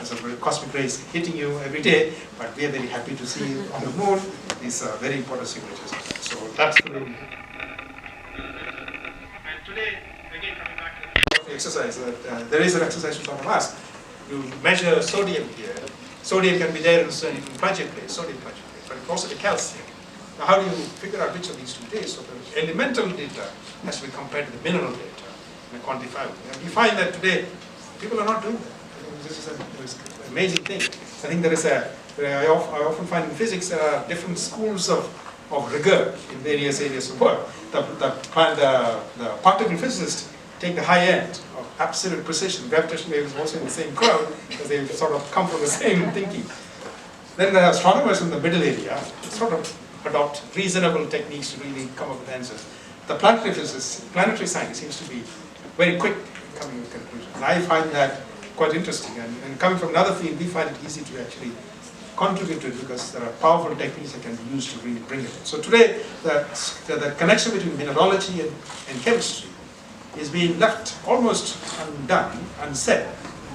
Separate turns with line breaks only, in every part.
There's a cosmic rays hitting you every day, but we are very happy to see you on the moon. These are very important signatures. So that's the way. And today, again coming back to the exercise, there is an exercise to sort of ask. You measure sodium here. Sodium can be there in certain plunging place, sodium plunging place, but it can also be calcium. Now, how do you figure out which of these two it is? So the elemental data has to be compared to the mineral data and quantifiable. And you find that today people are not doing that. This is an amazing thing. I think there is I often find in physics there are different schools of rigor in various areas of work. The particle physicists take the high end of absolute precision. Gravitational waves is also in the same crowd because they sort of come from the same thinking. Then the astronomers in the middle area sort of adopt reasonable techniques to really come up with answers. The planetary physicists, planetary science seems to be very quick in coming with conclusions. And I find that quite interesting. And coming from another field, we find it easy to actually contribute to it because there are powerful techniques that can be used to really bring it in. So today, the connection between mineralogy and chemistry is being left almost undone, unsaid.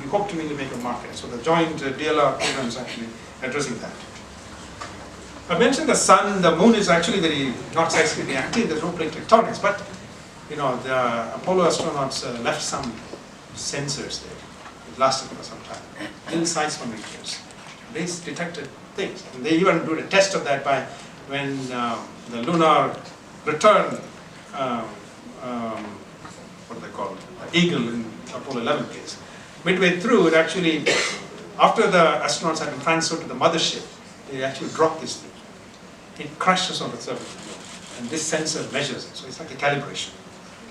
We hope to really make a market. So the joint DLR program is actually addressing that. I mentioned the sun, the moon is actually not seismically active, there's no plate tectonics, but the Apollo astronauts left some sensors there. It lasted for some time. Little seismometers. They detected things. And they even did a test of that by when the lunar return, what they call Eagle in Apollo 11 case. Midway through, it actually, after the astronauts had been transferred to the mothership, they actually dropped this thing. It crashes on the surface of the moon. And this sensor measures it. So it's like a calibration.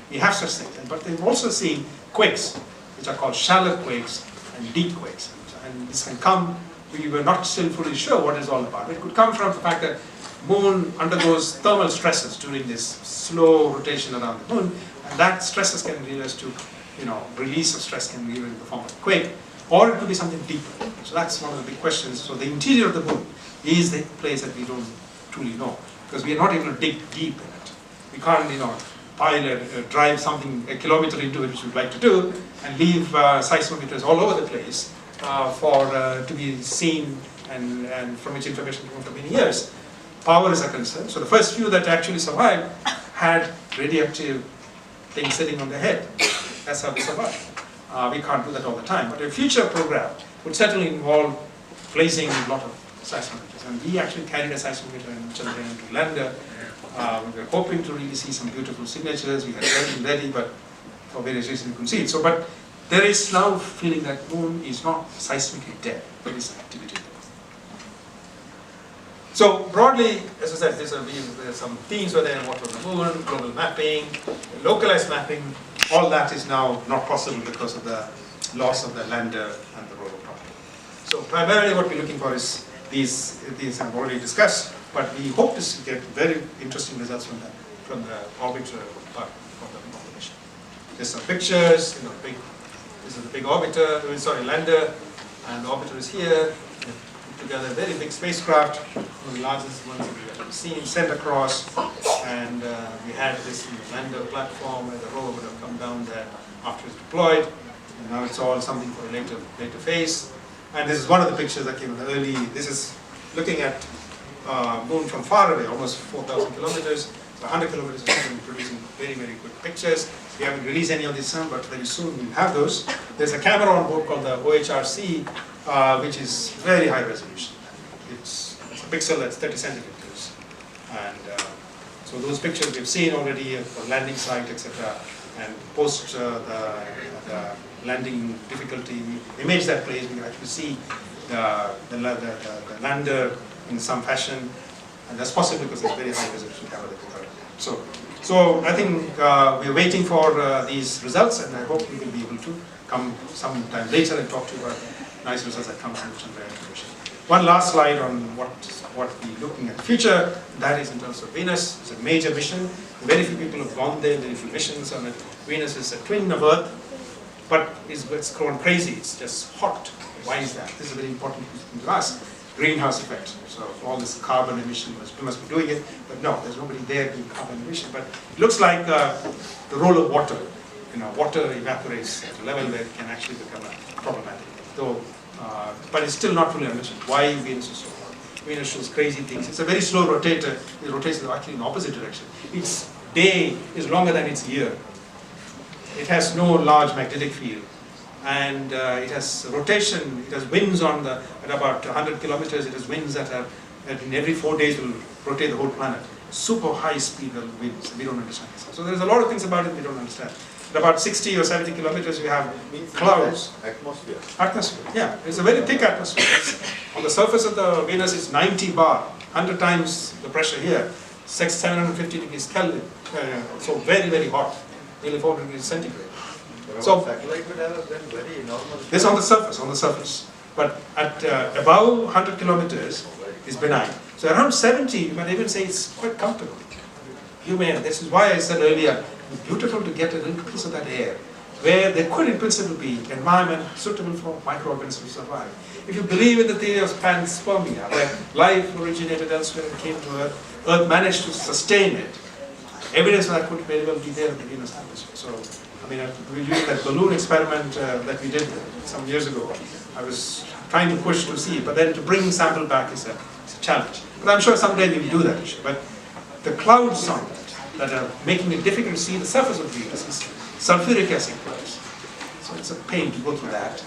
We have such things. But they've also seen quakes, which are called shallow quakes and deep quakes. And this can come, we were not still fully sure what it's all about. It could come from the fact that moon undergoes thermal stresses during this slow rotation around the moon, and that stresses can lead us to, release of stress can lead in the form of a quake, or it could be something deeper. So that's one of the big questions. So the interior of the moon is the place that we don't truly know, because we are not able to dig deep in it. We can't, drive something a kilometer into it, which we'd like to do, and leave seismometers all over the place to be seen and from which information came for many years. Power is a concern. So the first few that actually survived had radioactive things sitting on their head. That's how they survived. We can't do that all the time. But a future program would certainly involve placing a lot of seismometers. And we actually carried a seismometer in Chandrayaan to lander. We were hoping to really see some beautiful signatures. We had everything ready, but for various reasons we couldn't see it. So, but there is now feeling that moon is not seismically dead. There is activity there. So broadly, as I said, there's some themes were there: what was the moon, global mapping, localized mapping. All that is now not possible because of the loss of the lander and the rover problem. So primarily, what we're looking for is these I've already discussed, but we hope to get very interesting results from the orbiter part of the mission. There's some pictures. This is the big orbiter. Lander, and the orbiter is here. Together, very big spacecraft, one of the largest ones that we've ever seen, sent across, and we had this lander platform where the rover would have come down there after it's deployed, and now it's all something for a later phase. And this is one of the pictures that came in the early. This is looking at moon from far away, almost 4,000 kilometers. So 100 kilometers is producing very, very good pictures. We haven't released any of these, but very soon we'll have those. There's a camera on board called the OHRC, which is very high resolution. It's a pixel that's 30 centimeters. And so those pictures we've seen already of the landing site, etc. And post the landing difficulty, we image that place, we can actually see the lander in some fashion. And that's possible because it's very high resolution camera that we got. So I think we're waiting for these results, and I hope we will be able to come sometime later and talk to you about nice results that come from the Chandrayaan mission. One last slide on what we're looking at the future. That is in terms of Venus. It's a major mission. Very few people have gone there. Very few missions on it. Venus is a twin of Earth, but it's grown crazy. It's just hot. Why is that? This is a very important thing to ask. Greenhouse effect. So all this carbon emission, we must be doing it, but no, there's nobody there doing carbon emission. But it looks like the role of water. Water evaporates at a level where it can actually become problematic. Though but it's still not fully understood why Venus is so hot. Venus shows crazy things. It's a very slow rotator. It rotates actually in the opposite direction. Its day is longer than its year. It has no large magnetic field, and it has rotation. It has winds at about 100 kilometers. It has winds that in every 4 days will rotate the whole planet. Super high speed winds. We don't understand this. So there's a lot of things about it we don't understand. At about 60 or 70 kilometers, we have clouds.
Atmosphere.
Atmosphere, yeah. It's a very thick atmosphere. On the surface of the Venus, it's 90 bar, 100 times the pressure here, 750 degrees Kelvin. So very, very hot, nearly 400 degrees centigrade.
So satellite would have been very normal.
This on the surface. But at above 100 kilometers is benign. So around 70, you might even say it's quite comfortable. This is why I said earlier, it's beautiful to get a little piece of that air, where there could in principle be environment suitable for microorganisms to survive. If you believe in the theory of panspermia, where life originated elsewhere and came to Earth, Earth managed to sustain it, evidence for that could very well be there in the Venus atmosphere. So, I mean, using that balloon experiment that we did some years ago, I was trying to push to see, but then to bring sample back is a challenge. But I'm sure someday we'll do that. But the clouds on that are making it difficult to see the surface of Venus is sulfuric acid clouds. So it's a pain to go through that,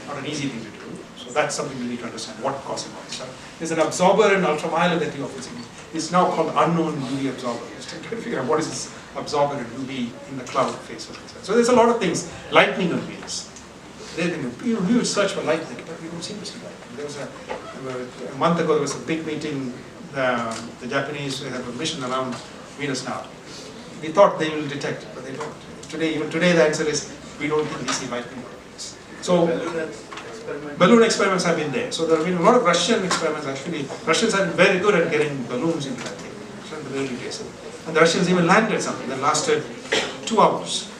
not an easy thing to do. So that's something we need to understand, what causes all this. There's an absorber in ultraviolet that we often see. It's now called unknown UV absorber. Just trying to figure out what is this absorber in UV in the cloud face. So there's a lot of things. Lightning on Venus. You search for lightning, but we don't seem to see lightning. There was a month ago, there was a big meeting. The Japanese have a mission around Venus now. We thought they will detect it, but they don't. Even today, the answer is we don't think we see lightning on Venus. So balloon experiments have been there. So there have been a lot of Russian experiments actually. Russians have been very good at getting balloons into that thing in the early days. And the Russians even landed something that lasted 2 hours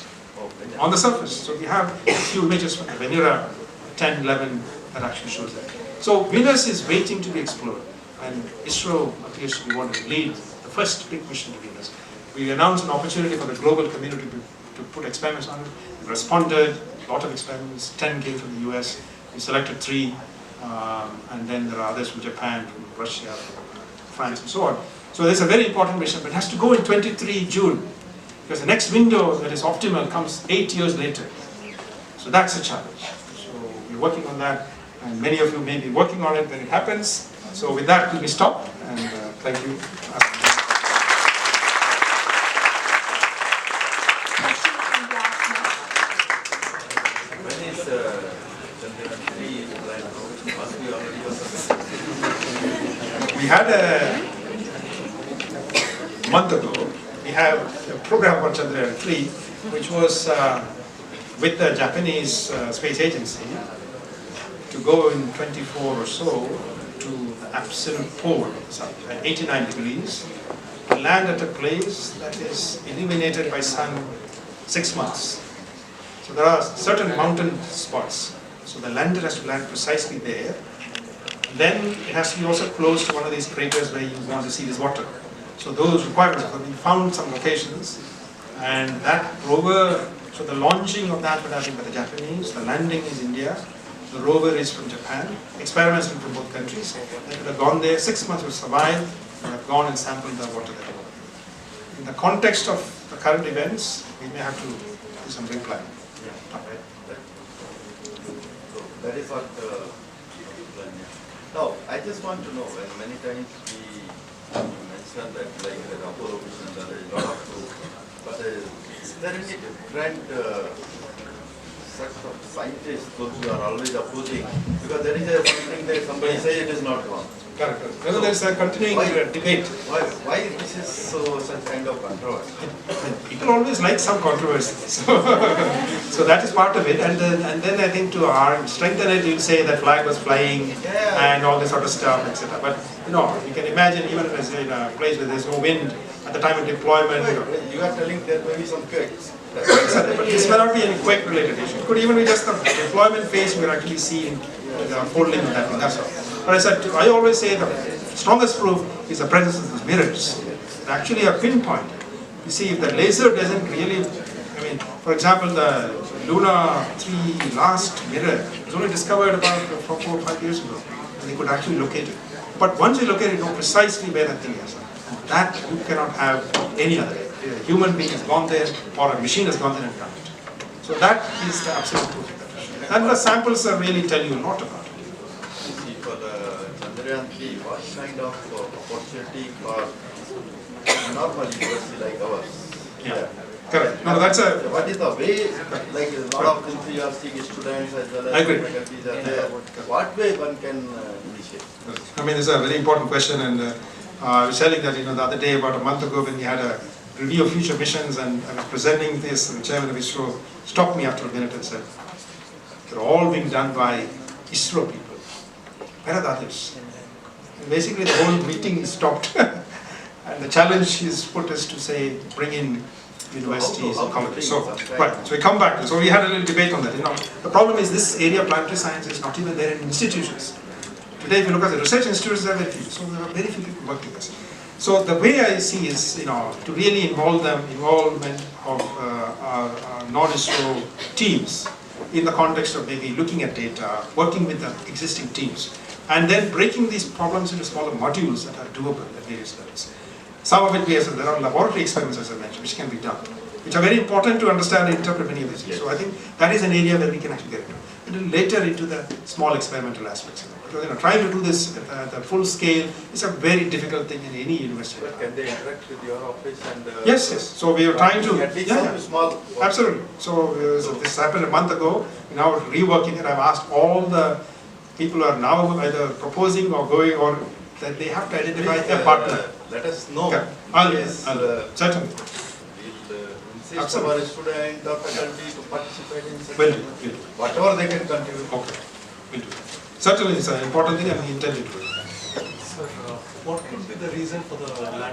on the surface. So we have a few images from the Venera 10, 11 that actually shows that. So Venus is waiting to be explored, and ISRO appears to be wanting to lead the first big mission to Venus. We announced an opportunity for the global community to put experiments on it. We responded, a lot of experiments, 10 came from the US. We selected 3, and then there are others from Japan, from Russia, from France, and so on. So this is a very important mission, but it has to go in 23 June, because the next window that is optimal comes 8 years later. So that's a challenge. So we're working on that, and many of you may be working on it when it happens. So with that, let me stop, and thank you. We had a month ago, we have a program called Chandrayaan 3, which was with the Japanese space agency to go in 24 or so to the absolute pole, at 89 degrees, to land at a place that is illuminated by sun 6 months. So there are certain mountain spots. So the lander has to land precisely there. Then it has to be also close to one of these craters where you want to see this water. So those requirements have been found some locations, and that rover, so the launching of that would happen by the Japanese, the landing is India, the rover is from Japan, experiments from both countries. They would have gone there, 6 months would survive, and have gone and sampled the water there. In the context of the current events, we may have to do some replanning.
That is what now, I just want to know, and many times we mention that like the Apollo mission, there is a lot of proof, but is there any different set of scientists those who are always opposing? Because there is something that somebody says it is not wrong.
Correct. So there is a continuing debate.
Why this is such kind of controversy?
People always like some controversy. So that is part of it. And then I think to strengthen it, you'll say that flag was flying and all this sort of stuff, etc. But you can imagine even in a place where there's no wind at the time of deployment.
You are telling there may be some quakes.
But this may not be any quake related issue. It could even be just the deployment phase we're actually seeing the unfolding of that. That's all. But I always say the strongest proof is the presence of these mirrors. They actually are pinpointed. You see, if the laser doesn't really, for example, the Luna 3 last mirror was only discovered about 4 or 5 years ago. And they could actually locate it. But once you locate it, you know precisely where that thing is. That you cannot have any other way. A human being has gone there or a machine has gone there and done it. So that is the absolute proof of that. And the samples are really tell you a lot about it.
See, for the Chandrayaan 3, what kind of opportunity for normal university like ours?
Yeah. Correct. No, that's a.
What is the way, like a lot of enthusiastic students as well as faculties are there, what way one can initiate?
I mean, this is a very important question, and I was telling that, the other day, about a month ago, when we had a review of future missions, and I was presenting this, and the chairman of ISRO stopped me after a minute and said, they're all being done by ISRO people. Where are the others? And basically, the whole meeting is stopped, and the challenge is put is to say, bring in universities and colleges. So, right, so we come back to, so we had a little debate on that. The problem is this area of planetary science is not even there in institutions. Today, if you look at the research institutes, there are very few. So there are very few people working this. So the way I see is, to really involvement of our non-ISRO teams in the context of maybe looking at data, working with the existing teams, and then breaking these problems into smaller modules that are doable at various levels. Some of it, there are laboratory experiments, as I mentioned, which can be done, which are very important to understand and interpret many of these things. So I think that is an area where we can actually get into. A little later into the small experimental aspects. Because trying to do this at the full scale is a very difficult thing in any university.
But can they interact with your office and?
Yes. So we are trying to.
At least small.
Absolutely. So this happened a month ago. We're now reworking it. I've asked all the people who are now either proposing or going, or that they have to identify a partner.
Let us know.
Okay. I'll certainly.
We'll insist our student or faculty to participate in such
Will do.
whatever they can contribute.
Okay. Will do. Certainly, it's an important thing, and we intend to do it.
Sir, what could be the reason for the land